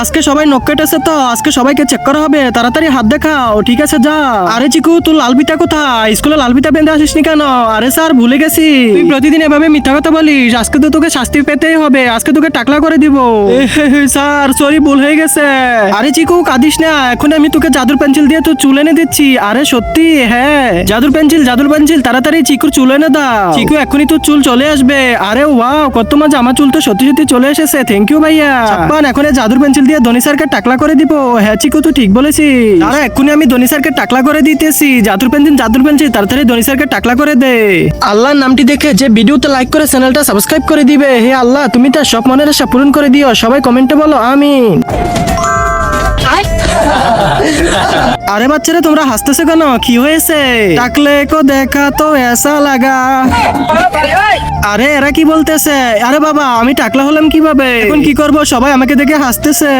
আজকে সবাই নখ কেটেছে তো, আজকে সবাইকে চেক করা হবে, তাড়াতাড়ি হাত দেখাও। ঠিক আছে যা। আরে চিকু, তুই লাল বিটা কোথায়? স্কুলে লাল বিটা বেঁধে আসিসনি কেন? আরে স্যার ভুলে গেছি। তুই প্রতিদিন এভাবে মিথ্যা কথা বলিস, আজকে তো তোকে শাস্তি পেতেই হবে, আজকে তোকে টাকলা করে দিব। স্যার সরি, ভুল হয়ে গেছে। আরে চিকু কাঁদিস না, এখন আমি তোকে জাদুর পেন্সিল দিয়ে তো চুল এনে দিচ্ছি। আরে সত্যি? হ্যাঁ, জাদুর পেন্সিল, তাড়াতাড়ি চিকুর চুল এনে দাও। চিকু এখনই তোর চুল চলে আসবে। আরে ওয়াও, কত মজা, আমার চুল তো সত্যি সত্যি চলে এসেছে। থ্যাংক ইউ ভাইয়া। ছাপ্পান, এখন এই জাদুর পেন্সিল দিয়ে ধনী স্যারকে টাকলা করে দিব। হ্যাঁ চিকু, তুই ঠিক বলেছিস। আরে এক্ষুনি আমি ধনী স্যারকে টাকলা করে দিতেছি। জাদুর পেন্সিল, তাড়াতাড়ি ধনী স্যারকে টাকলা করে দে। আল্লাহর নামটি দেখে যে ভিডিওতে লাইক করে চ্যানেলটা সাবস্ক্রাইব করে দিবে। হে আল্লাহ, তুমি তার সব মনের আশা পূরণ করে দিও। সবাই কমেন্টে বলো আমিন। আরে বাচ্চারা, তোমরা হাসতেছো কেন? কি হয়েছে? টাকলে কো দেখা তো এসা লাগা। আরে এরা কি বলতেছে? আরে বাবা, আমি টাকলা হলাম কিভাবে? এখন কি করব? সবাই আমাকে দেখে হাসতেছে।